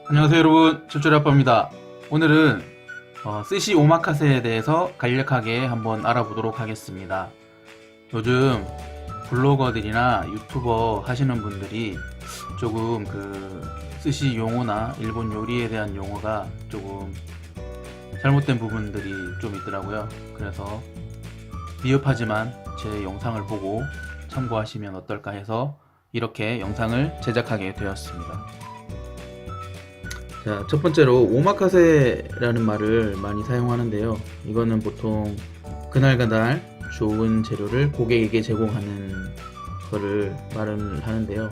안녕하세요 여러분, 출출이 아빠입니다. 오늘은 스시 오마카세에 대해서 간략하게 한번 알아보도록 하겠습니다. 요즘 블로거들이나 유튜버 하시는 분들이 조금 스시 용어나 일본 요리에 대한 용어가 조금 잘못된 부분들이 좀 있더라고요. 그래서 미흡하지만 제 영상을 보고 참고하시면 어떨까 해서 이렇게 영상을 제작하게 되었습니다. 자, 첫 번째로 오마카세라는 말을 많이 사용하는데요. 이거는 보통 그날그날 좋은 재료를 고객에게 제공하는 거를 말을 하는데요.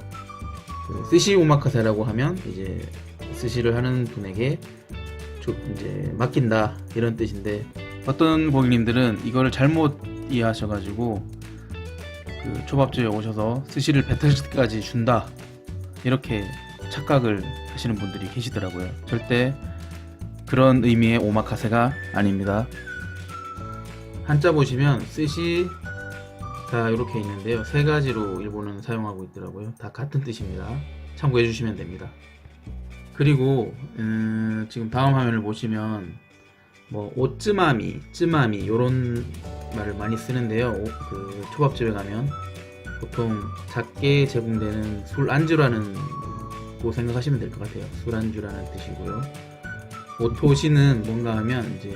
스시 오마카세라고 하면 이제 스시를 하는 분에게 이제 맡긴다 이런 뜻인데, 어떤 고객님들은 이거를 잘못 이해하셔가지고 초밥집에 오셔서 스시를 배틀까지 준다 이렇게 착각을 하시는 분들이 계시더라고요. 절대 그런 의미의 오마카세가 아닙니다. 한자 보시면 스시가 이렇게 있는데요, 세 가지로 일본은 사용하고 있더라고요. 다 같은 뜻입니다. 참고해 주시면 됩니다. 그리고 지금 다음 화면을 보시면 뭐 오쯔마미, 쯔마미 이런 말을 많이 쓰는데요. 초밥집에 가면 보통 작게 제공되는 술 안주라는 고 생각하시면 될 것 같아요. 술안주라는 뜻이고요. 오토시는 뭔가 하면 이제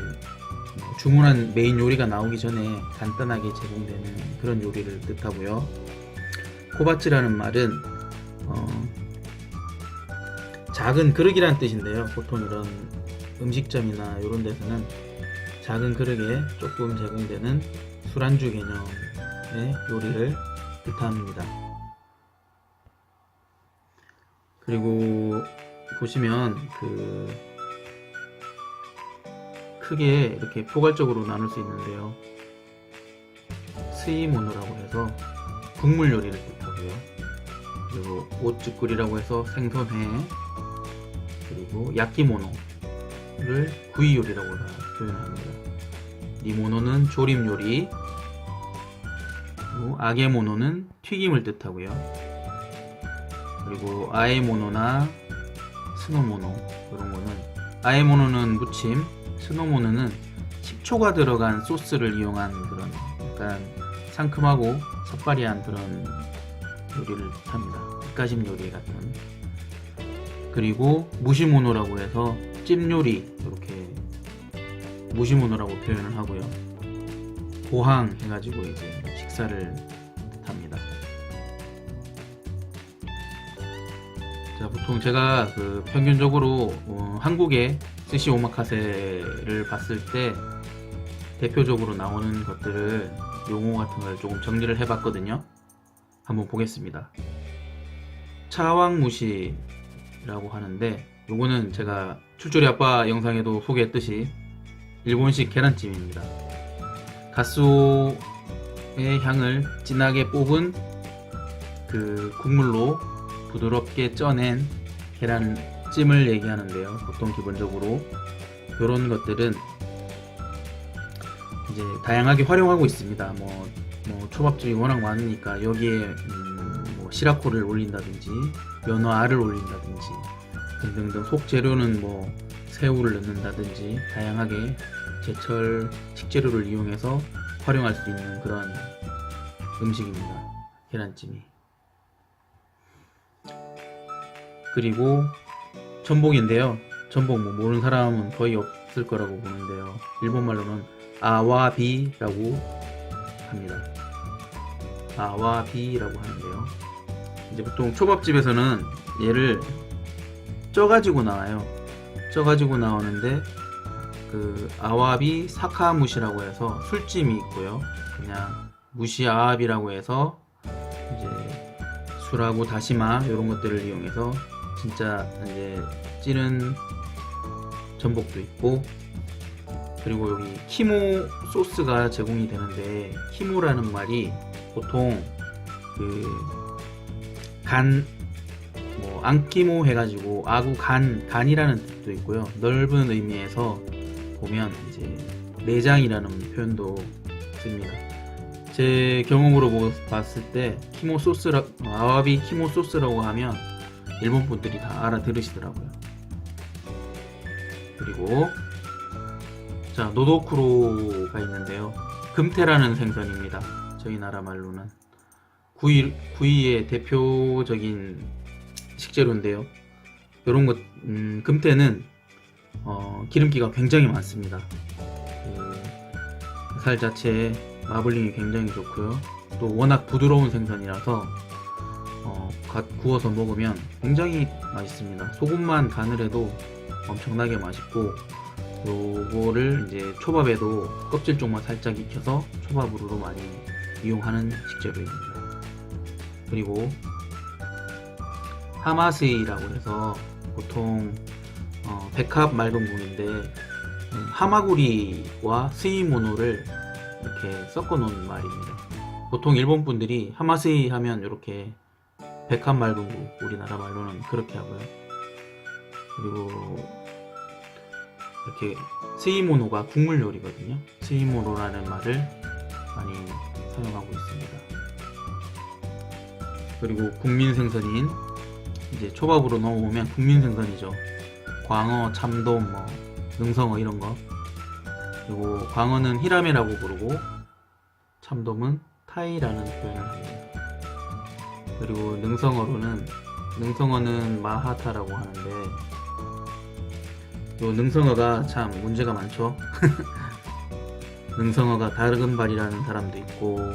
주문한 메인 요리가 나오기 전에 간단하게 제공되는 그런 요리를 뜻하고요. 코바치라는 말은 작은 그릇이라는 뜻인데요. 보통 이런 음식점이나 이런 데서는 작은 그릇에 조금 제공되는 술안주 개념의 요리를 뜻합니다. 그리고 보시면 크게 이렇게 포괄적으로 나눌 수 있는데요. 스이모노라고 해서 국물 요리를 뜻하고요. 그리고 오츠꾸리라고 해서 생선회, 그리고 야끼모노를 구이 요리라고 표현합니다. 니모노는 조림 요리, 그리고 아게모노는 튀김을 뜻하고요. 그리고 아에모노나 스노모노 이런 거는, 아에모노는 무침, 스노모노는 식초가 들어간 소스를 이용한 그런 약간 상큼하고 섭바리한 그런 요리를 합니다. 뒷가심 요리 같은. 그리고 무시모노라고 해서 찜 요리, 이렇게 무시모노라고 표현을 하고요. 고항 해가지고 이제 식사를 뜻합니다. 자, 보통 제가 평균적으로 한국의 스시 오마카세를 봤을 때 대표적으로 나오는 것들을, 용어 같은 걸 조금 정리를 해봤거든요. 한번 보겠습니다. 차왕무시라고 하는데, 요거는 제가 출조리 아빠 영상에도 소개했듯이 일본식 계란찜입니다. 갓소의 향을 진하게 뽑은 국물로 부드럽게 쪄낸 계란찜을 얘기하는데요. 보통 기본적으로 이런 것들은 이제 다양하게 활용하고 있습니다. 뭐 초밥집이 워낙 많으니까 여기에 뭐 시라코를 올린다든지 연어알을 올린다든지 등등등, 속 재료는 뭐 새우를 넣는다든지 다양하게 제철 식재료를 이용해서 활용할 수 있는 그런 음식입니다. 계란찜이. 그리고 전복인데요. 전복 뭐 모르는 사람은 거의 없을 거라고 보는데요. 일본말로는 아와비라고 합니다. 아와비라고 하는데요. 이제 보통 초밥집에서는 얘를 쪄가지고 나와요. 쪄가지고 나오는데 아와비 사카무시라고 해서 술찜이 있고요. 그냥 무시 아와비라고 해서 이제 술하고 다시마 이런 것들을 이용해서 진짜 이제 찌는 전복도 있고, 그리고 여기 키모 소스가 제공이 되는데, 키모라는 말이 보통 뭐 안키모 해가지고 아구 간이라는 뜻도 있고요. 넓은 의미에서 보면 이제 내장이라는 표현도 씁니다. 제 경험으로 봤을 때 아와비 키모 소스라고 하면 일본 분들이 다 알아들으시더라고요. 그리고 자, 노도쿠로가 있는데요. 금태라는 생선입니다. 저희 나라 말로는 구이의 대표적인 식재료인데요. 이런 것 금태는 기름기가 굉장히 많습니다. 그 살 자체에 마블링이 굉장히 좋고요. 또 워낙 부드러운 생선이라서 갓 구워서 먹으면 굉장히 맛있습니다. 소금만 간을 해도 엄청나게 맛있고, 요거를 이제 초밥에도 껍질 쪽만 살짝 익혀서 초밥으로도 많이 이용하는 식재료입니다. 그리고 하마스이라고 해서 보통 백합 맑은국인데 하마구리와 스이모노를 이렇게 섞어 놓은 말입니다. 보통 일본 분들이 하마스이 하면 이렇게 백합 맑은국, 우리나라 말로는 그렇게 하고요. 그리고 이렇게 스이모노가 국물 요리거든요. 스이모노라는 말을 많이 사용하고 있습니다. 그리고 국민 생선인 이제 초밥으로 넣어보면 국민 생선이죠. 광어, 참돔, 능성어 이런 거. 그리고 광어는 히라메라고 부르고 참돔은 타이라는 표현을 합니다. 그리고 능성어는 마하타라고 하는데, 요 능성어가 참 문제가 많죠. 능성어가 다금발이라는 사람도 있고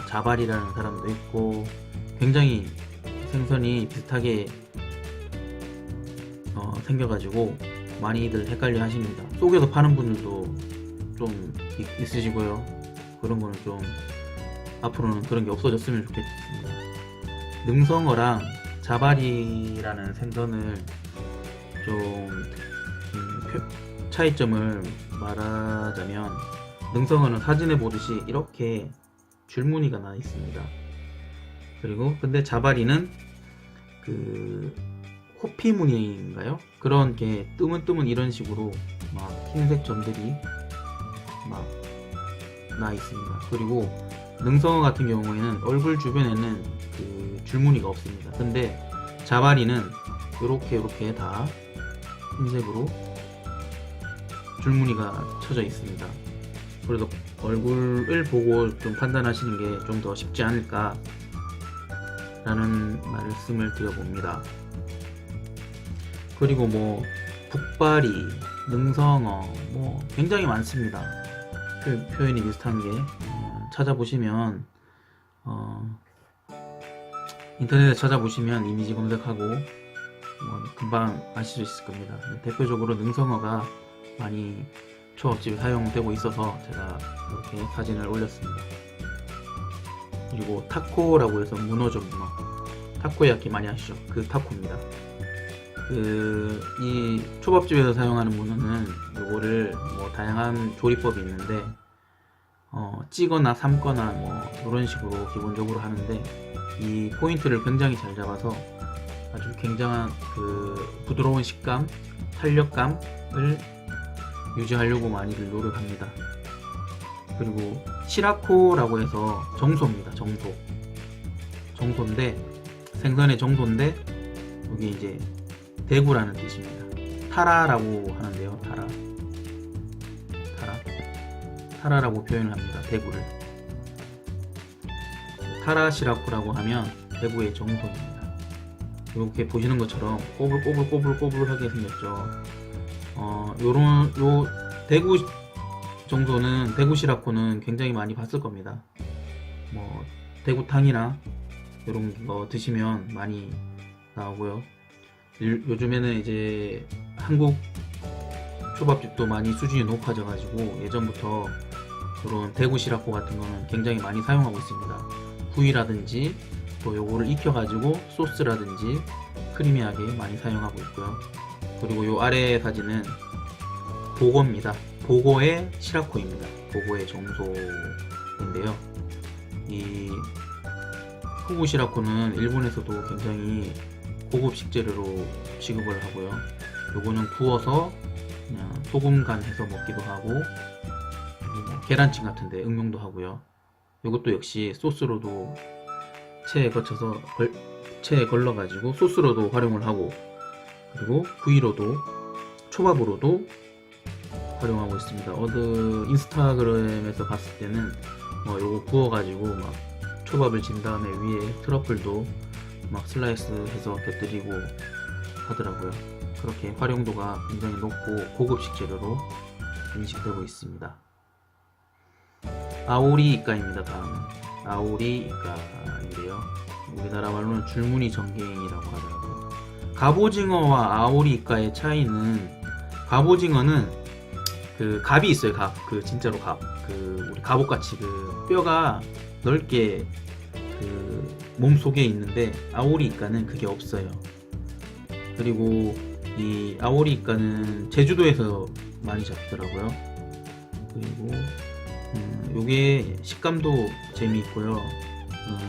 자발이라는 사람도 있고, 굉장히 생선이 비슷하게 생겨가지고 많이들 헷갈려 하십니다. 속에서 파는 분들도 좀 있으시고요. 그런 거는 좀 앞으로는 그런 게 없어졌으면 좋겠습니다. 능성어랑 자발이라는 생선을 좀 차이점을 말하자면, 능성어는 사진에 보듯이 이렇게 줄무늬가 나 있습니다. 그리고 근데 자발이는 그 호피 무늬인가요? 그런 게 뜨문뜨문 이런 식으로 막 흰색 점들이 막 나 있습니다. 그리고 능성어 같은 경우에는 얼굴 주변에는 그 줄무늬가 없습니다. 근데 자발이는 이렇게 다 흰색으로 줄무늬가 쳐져 있습니다. 그래서 얼굴을 보고 좀 판단하시는 게 좀 더 쉽지 않을까 라는 말씀을 드려봅니다. 그리고 북바리, 능성어 굉장히 많습니다. 표현이 비슷한 게 찾아보시면 인터넷에 찾아보시면 이미지 검색하고 금방 아실 수 있을 겁니다. 대표적으로 능성어가 많이 초밥집에 사용되고 있어서 제가 이렇게 사진을 올렸습니다. 그리고 타코라고 해서 문어죠, 문어. 타코야키 많이 아시죠? 그 타코입니다. 이 초밥집에서 사용하는 문어는 요거를 다양한 조리법이 있는데 찌거나 삶거나 이런 식으로 기본적으로 하는데, 이 포인트를 굉장히 잘 잡아서 아주 굉장한 그 부드러운 식감, 탄력감을 유지하려고 많이들 노력합니다. 그리고 시라코라고 해서 정소입니다. 정소인데, 생선의 정소인데 여기 이제 대구라는 뜻입니다. 타라라고 하는데요. 타라라고 표현을 합니다. 대구를. 타라 시라코라고 하면 대구의 정소입니다. 이렇게 보시는 것처럼 꼬불꼬불하게 생겼죠. 요 대구 정도는, 대구 시라코는 굉장히 많이 봤을 겁니다. 대구탕이나 이런 거 드시면 많이 나오고요. 요즘에는 이제 한국 초밥집도 많이 수준이 높아져 가지고 예전부터 그런 대구 시라코 같은 거는 굉장히 많이 사용하고 있습니다. 구이라든지 또 요거를 익혀 가지고 소스라든지 크리미하게 많이 사용하고 있고요. 그리고 요 아래 사진은 보고입니다. 보고의 시라코입니다. 보고의 정소인데요. 이 후구 시라코는 일본에서도 굉장히 고급 식재료로 취급을 하고요. 요거는 구워서 그냥 소금 간해서 먹기도 하고, 계란찜 같은데 응용도 하고요. 요것도 역시 소스로도 체에 걸러가지고 소스로도 활용을 하고, 그리고 구이로도 초밥으로도 활용하고 있습니다. 인스타그램에서 봤을 때는 요거 구워가지고 막 초밥을 진 다음에 위에 트러플도 막 슬라이스해서 곁들이고 하더라고요. 그렇게 활용도가 굉장히 높고 고급 식재료로 인식되고 있습니다. 아오리 이까입니다. 다음은 아오리 이까인데요. 우리나라 말로는 줄무늬 전갱이라고 하더라고요. 갑오징어와 아오리 이까의 차이는, 갑오징어는 그 갑이 있어요. 그 진짜로 우리 갑옷같이 그 뼈가 넓게 그 몸 속에 있는데, 아오리 이까는 그게 없어요. 그리고 이 아오리 이까는 제주도에서 많이 잡히더라고요. 그리고 요게 식감도 재미있고요.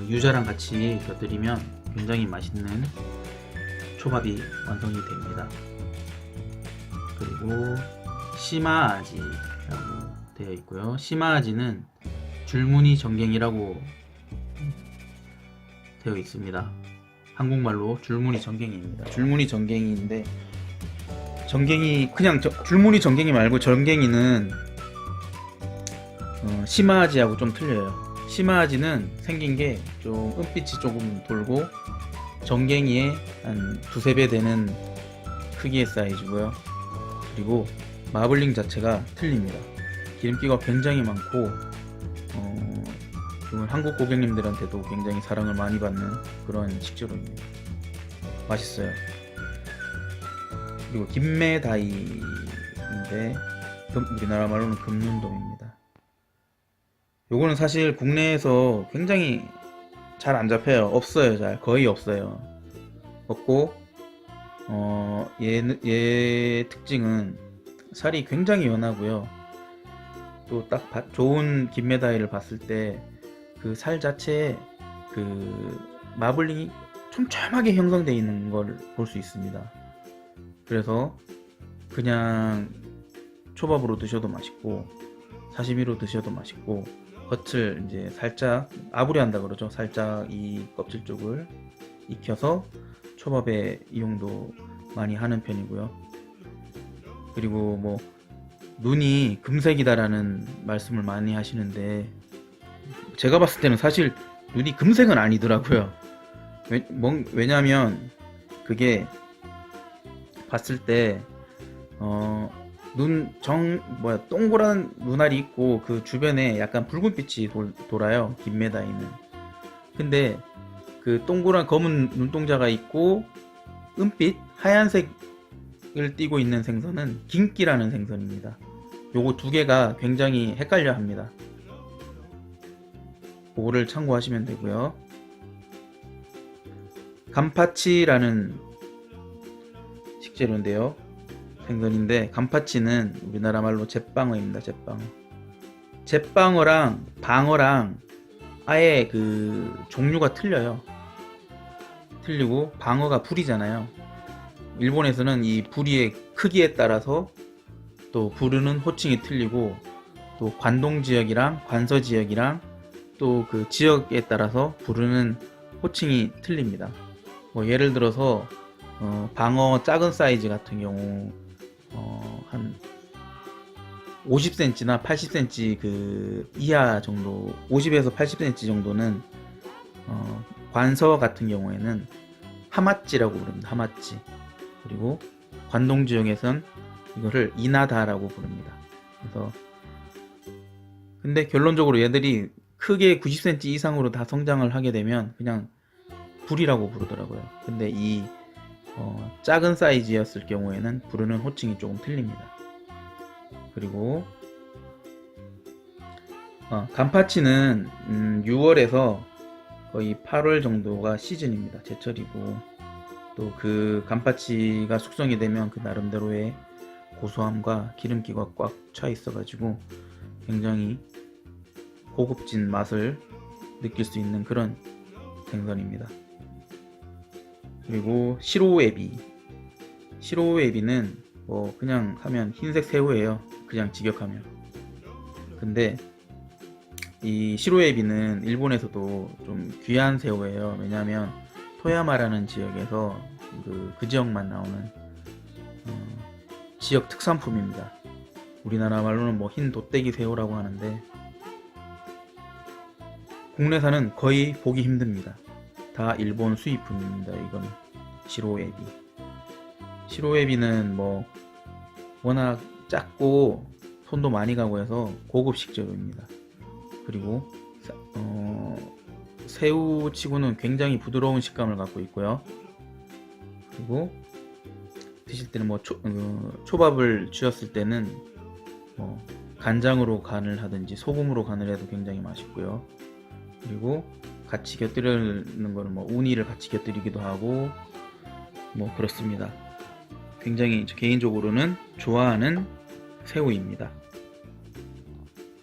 유자랑 같이 곁들이면 굉장히 맛있는 초밥이 완성이 됩니다. 그리고 시마아지라고 되어 있고요. 시마아지는 줄무늬 전갱이라고 되어 있습니다. 한국말로 줄무늬 전갱이입니다. 줄무늬 전갱이인데, 전갱이 그냥 줄무늬 전갱이 말고 전갱이는 시마아지하고 좀 틀려요. 시마아지는 생긴 게 좀 은빛이 조금 돌고 전갱이의 한 두세 배 되는 크기의 사이즈고요. 그리고 마블링 자체가 틀립니다. 기름기가 굉장히 많고 한국 고객님들한테도 굉장히 사랑을 많이 받는 그런 식재료입니다. 맛있어요. 그리고 김매다이인데 우리나라 말로는 금눈돔입니다. 요거는 사실 국내에서 굉장히 잘 안 잡혀요. 없어요. 거의 없어요. 없고 얘 특징은 살이 굉장히 연하고요. 또 딱 좋은 김매다이를 봤을 때 그 살 자체에 그 마블링이 촘촘하게 형성되어 있는 걸 볼 수 있습니다. 그래서 그냥 초밥으로 드셔도 맛있고 사시미로 드셔도 맛있고, 겉을 이제 살짝 아부리 한다 그러죠. 살짝 이 껍질 쪽을 익혀서 초밥에 이용도 많이 하는 편이고요. 그리고 뭐 눈이 금색이다라는 말씀을 많이 하시는데, 제가 봤을 때는 사실 눈이 금색은 아니더라고요. 왜냐면 그게 봤을 때 동그란 눈알이 있고 그 주변에 약간 붉은빛이 돌아요. 김매다이는. 근데 그 동그란 검은 눈동자가 있고 은빛 하얀색을 띠고 있는 생선은 긴끼라는 생선입니다. 요거 두 개가 굉장히 헷갈려 합니다. 그거를 참고하시면 되고요. 감파치라는 식재료인데요. 생선인데, 감파치는 우리나라 말로 잿방어입니다. 잿방어랑 방어랑 아예 그 종류가 틀려요. 틀리고 방어가 부리잖아요. 일본에서는 이 부리의 크기에 따라서 또 부르는 호칭이 틀리고, 또 관동 지역이랑 관서 지역이랑 또 그 지역에 따라서 부르는 호칭이 틀립니다. 뭐 예를 들어서 방어 작은 사이즈 같은 경우 한 50cm나 80cm 그 이하 정도, 50에서 80cm 정도는 관서 같은 경우에는 하마찌라고 부릅니다. 하마찌. 그리고 관동 지역에선 이거를 이나다라고 부릅니다. 그래서 근데 결론적으로 얘들이 크게 90cm 이상으로 다 성장을 하게 되면 그냥 불이라고 부르더라고요. 근데 이 작은 사이즈였을 경우에는 부르는 호칭이 조금 틀립니다. 그리고 감파치는 6월에서 거의 8월 정도가 시즌입니다. 제철이고, 또 그 감파치가 숙성이 되면 그 나름대로의 고소함과 기름기가 꽉 차 있어가지고 굉장히 고급진 맛을 느낄 수 있는 그런 생선입니다. 그리고 시로에비는 뭐 그냥 하면 흰색 새우예요. 그냥 직역하면. 근데 이 시로에비는 일본에서도 좀 귀한 새우예요. 왜냐하면 토야마라는 지역에서 그 지역만 나오는 지역 특산품입니다. 우리나라 말로는 뭐 흰 도떼기 새우라고 하는데 국내산은 거의 보기 힘듭니다. 다 일본 수입품입니다. 이거는 시로에비. 시로에비는 뭐 워낙 작고 손도 많이 가고 해서 고급 식재료입니다. 그리고 새우치고는 굉장히 부드러운 식감을 갖고 있고요. 그리고 드실 때는 뭐 초밥을 쥐었을 때는 뭐 간장으로 간을 하든지 소금으로 간을 해도 굉장히 맛있고요. 그리고 같이 곁들이는 거는 뭐 우니를 같이 곁들이기도 하고 뭐 그렇습니다. 굉장히 개인적으로는 좋아하는 새우입니다.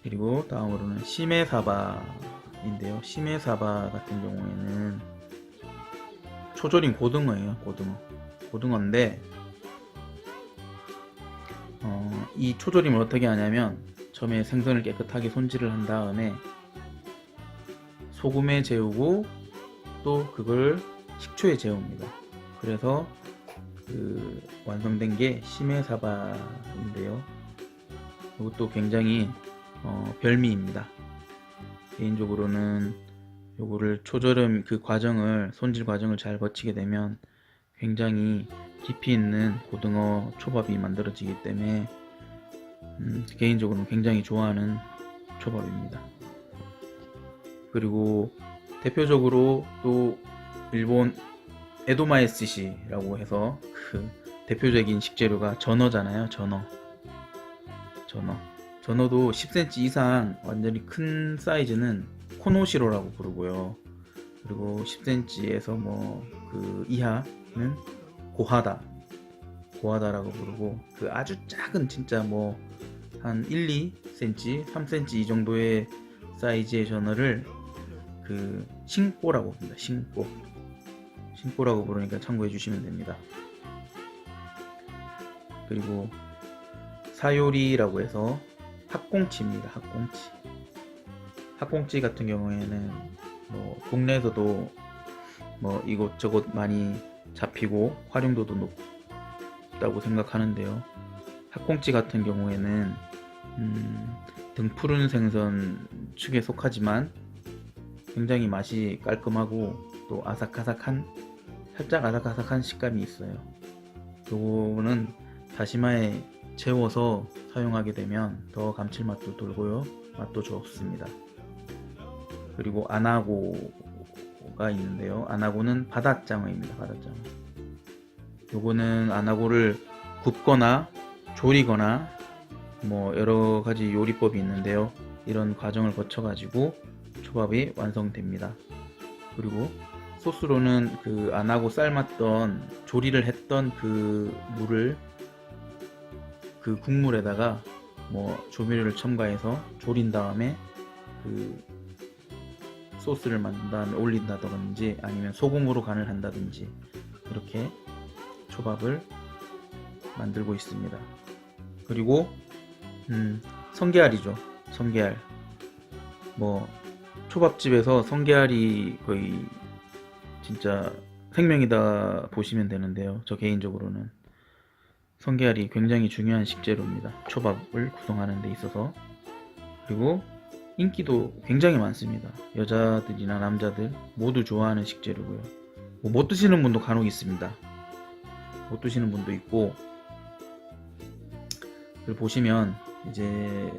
그리고 다음으로는 시메사바인데요. 시메사바 같은 경우에는 초절임 고등어예요. 고등어인데 이 초절임을 어떻게 하냐면 처음에 생선을 깨끗하게 손질을 한 다음에 소금에 재우고 또 그걸 식초에 재웁니다. 그래서 그 완성된 게 시메사바인데요. 이것도 굉장히 별미입니다. 개인적으로는 요거를 초절임 그 과정을 손질 과정을 잘 거치게 되면 굉장히 깊이 있는 고등어 초밥이 만들어지기 때문에 개인적으로는 굉장히 좋아하는 초밥입니다. 그리고 대표적으로 또 일본 에도마에스시라고 해서 그 대표적인 식재료가 전어잖아요. 전어도 10cm 이상 완전히 큰 사이즈는 코노시로라고 부르고요. 그리고 10cm에서 뭐 그 이하는 고하다라고 부르고, 그 아주 작은 진짜 뭐 한 1, 2cm, 3cm 이 정도의 사이즈의 전어를 그 신꼬라고 합니다. 신꼬라고 부르니까 참고해 주시면 됩니다. 그리고 사요리라고 해서 학꽁치입니다. 학꽁치 같은 경우에는 뭐 국내에서도 뭐 이곳저곳 많이 잡히고 활용도도 높다고 생각하는데요. 학꽁치 같은 경우에는 등푸른 생선 축에 속하지만 굉장히 맛이 깔끔하고 또 살짝 아삭아삭한 식감이 있어요. 요거는 다시마에 재워서 사용하게 되면 더 감칠맛도 돌고요, 맛도 좋습니다. 그리고 아나고가 있는데요. 아나고는 바닷장어입니다. 요거는 아나고를 굽거나 조리거나 뭐 여러가지 요리법이 있는데요. 이런 과정을 거쳐 가지고 초밥이 완성됩니다. 그리고 소스로는 그 아나고 삶았던 조리를 했던 그 물을 그 국물에다가 뭐 조미료를 첨가해서 졸인 다음에 그 소스를 만든 다음에 올린다든지 아니면 소금으로 간을 한다든지 이렇게 초밥을 만들고 있습니다. 그리고 성게알이죠. 성게알. 뭐 초밥집에서 성게알이 거의 진짜 생명이다 보시면 되는데요. 저 개인적으로는 성게알이 굉장히 중요한 식재료입니다. 초밥을 구성하는 데 있어서. 그리고 인기도 굉장히 많습니다. 여자들이나 남자들 모두 좋아하는 식재료고요. 뭐 못 드시는 분도 간혹 있습니다. 못 드시는 분도 있고, 그걸 보시면 이제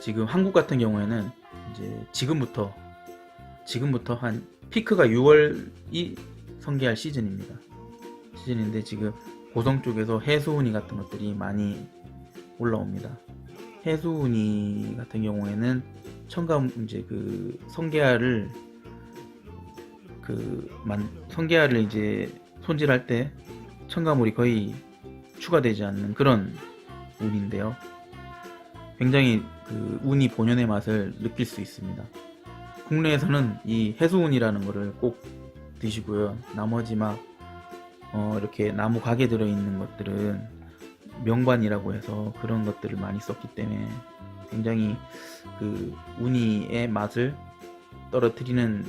지금 한국 같은 경우에는 이제 지금부터 한 피크가 6월이 성게알 시즌인데 지금 고성 쪽에서 해수우니 같은 것들이 많이 올라옵니다. 해수우니 같은 경우에는 이제 그 성게알을 이제 손질할 때 첨가물이 거의 추가되지 않는 그런 우니인데요. 굉장히 그 우니 본연의 맛을 느낄 수 있습니다. 국내에서는 이 해수우니라는 거를 꼭 드시고요. 나머지 막 이렇게 나무 각에 들어있는 것들은 명반이라고 해서 그런 것들을 많이 썼기 때문에 굉장히 그 우니의 맛을 떨어뜨리는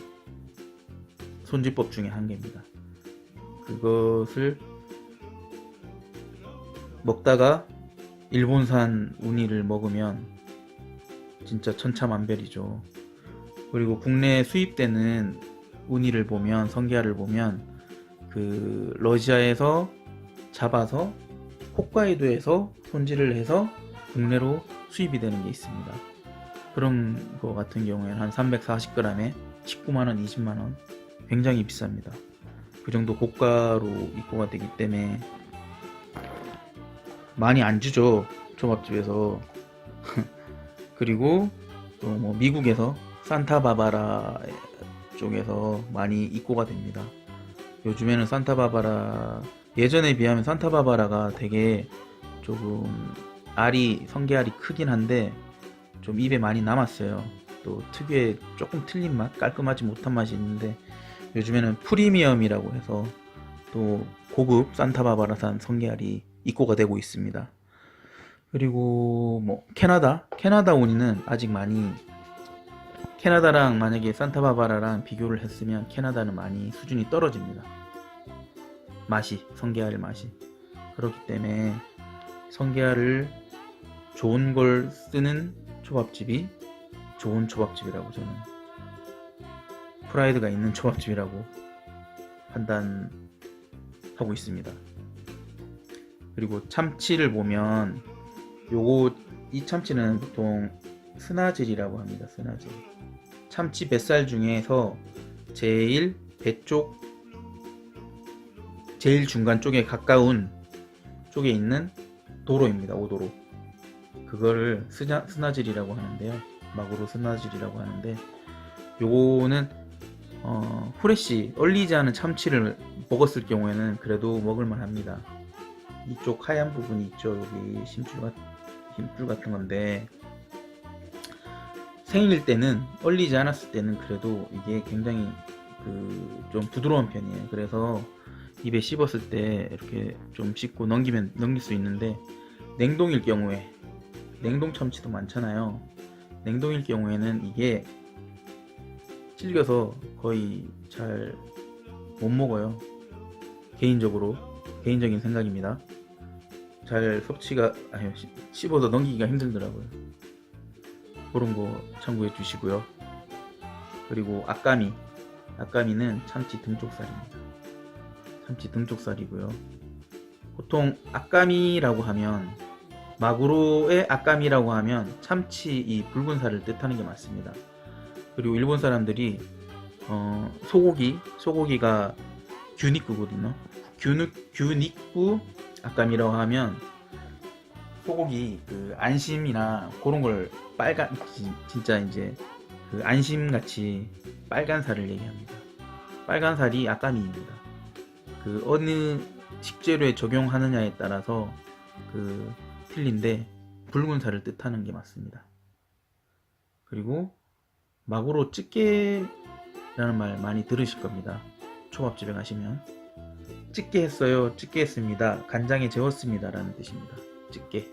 손질법 중에 한 개입니다. 그것을 먹다가 일본산 우니를 먹으면 진짜 천차만별이죠. 그리고 국내에 수입되는 우니를 보면, 성게알을 보면 그 러시아에서 잡아서 홋카이도에서 손질을 해서 국내로 수입이 되는 게 있습니다. 그런 거 같은 경우에는 한 340g에 19만원, 20만원, 굉장히 비쌉니다. 그 정도 고가로 입고가 되기 때문에 많이 안 주죠, 초밥집에서. 그리고 또 뭐 미국에서 산타바바라 쪽에서 많이 입고가 됩니다. 요즘에는 산타바바라, 예전에 비하면 산타바바라가 되게 조금 성게알이 크긴 한데 좀 입에 많이 남았어요. 또 특유의 조금 틀린 맛, 깔끔하지 못한 맛이 있는데 요즘에는 프리미엄이라고 해서 또 고급 산타바바라산 성게알이 입고가 되고 있습니다. 그리고 뭐 캐나다 우니는 아직 많이, 캐나다랑 만약에 산타바바라랑 비교를 했으면 캐나다는 많이 수준이 떨어집니다. 맛이, 성게알 맛이. 그렇기 때문에 성게알을 좋은 걸 쓰는 초밥집이 좋은 초밥집이라고, 저는 프라이드가 있는 초밥집이라고 판단하고 있습니다. 그리고 참치를 보면 이 참치는 보통 스나질이라고 합니다. 스나질. 참치 뱃살 중에서 제일 배 쪽, 제일 중간 쪽에 가까운 쪽에 있는 도로입니다. 오도로. 그거를 스나질이라고 하는데요. 마구로 스나질이라고 하는데, 요거는 후레쉬 얼리지 않은 참치를 먹었을 경우에는 그래도 먹을만 합니다. 이쪽 하얀 부분이 있죠. 여기 힘줄 같은 건데, 생일 때는, 얼리지 않았을 때는 그래도 이게 굉장히 좀 부드러운 편이에요. 그래서 입에 씹었을 때 이렇게 좀 씹고 넘길 수 있는데, 냉동일 경우에, 냉동 참치도 많잖아요. 냉동일 경우에는 이게 질겨서 거의 잘 못 먹어요. 개인적인 생각입니다. 잘 씹어서 넘기기가 힘들더라고요. 그런 거 참고해 주시고요. 그리고 아까미는 참치 등쪽살입니다. 참치 등쪽살이고요. 보통 아까미라고 하면, 마구로의 아까미라고 하면 참치 이 붉은 살을 뜻하는 게 맞습니다. 그리고 일본 사람들이 소고기가 규니쿠거든요. 규니쿠 아까미라고 하면 소고기 안심이나 그런 걸 진짜 이제 안심같이 빨간 살을 얘기합니다. 빨간 살이 아까미입니다. 어느 식재료에 적용하느냐에 따라서 틀린데 붉은 살을 뜻하는 게 맞습니다. 그리고 마구로 찌개라는 말 많이 들으실 겁니다. 초밥집에 가시면 찌개 했어요, 찌개 했습니다, 간장에 재웠습니다 라는 뜻입니다. 찌개.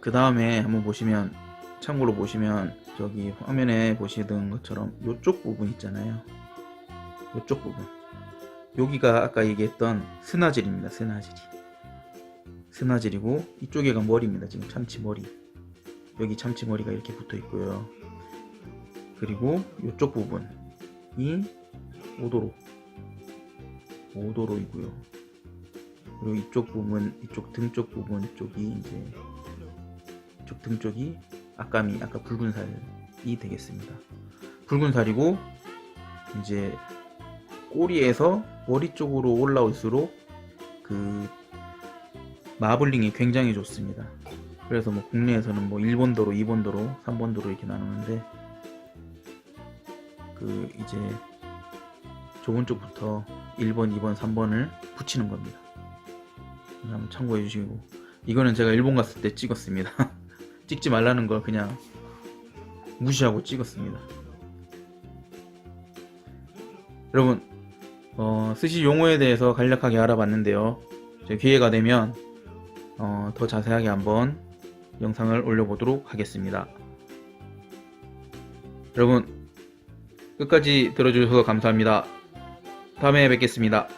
그 다음에 한번 참고로 보시면 저기 화면에 보시던 것처럼 요쪽 부분 있잖아요. 요쪽 부분, 여기가 아까 얘기했던 스나질입니다. 스나질이고 이쪽에가 머리입니다. 지금 참치 머리, 여기 참치 머리가 이렇게 붙어 있고요. 그리고 이쪽 부분이 오도로이고요. 그리고 이쪽 등 쪽 부분 쪽이 이제, 이쪽 등 쪽이 아까미, 아까 붉은 살이 되겠습니다. 붉은 살이고, 이제 꼬리에서 머리 쪽으로 올라올수록 마블링이 굉장히 좋습니다. 그래서 뭐 국내에서는 뭐 1번도로, 2번도로, 3번도로 이렇게 나누는데, 이제 좋은 쪽부터 1번, 2번, 3번을 붙이는 겁니다. 한번 참고해 주시고, 이거는 제가 일본 갔을 때 찍었습니다. 찍지 말라는 걸 그냥 무시하고 찍었습니다. 여러분, 스시 용어에 대해서 간략하게 알아봤는데요. 기회가 되면 더 자세하게 한번 영상을 올려보도록 하겠습니다. 여러분, 끝까지 들어주셔서 감사합니다. 다음에 뵙겠습니다.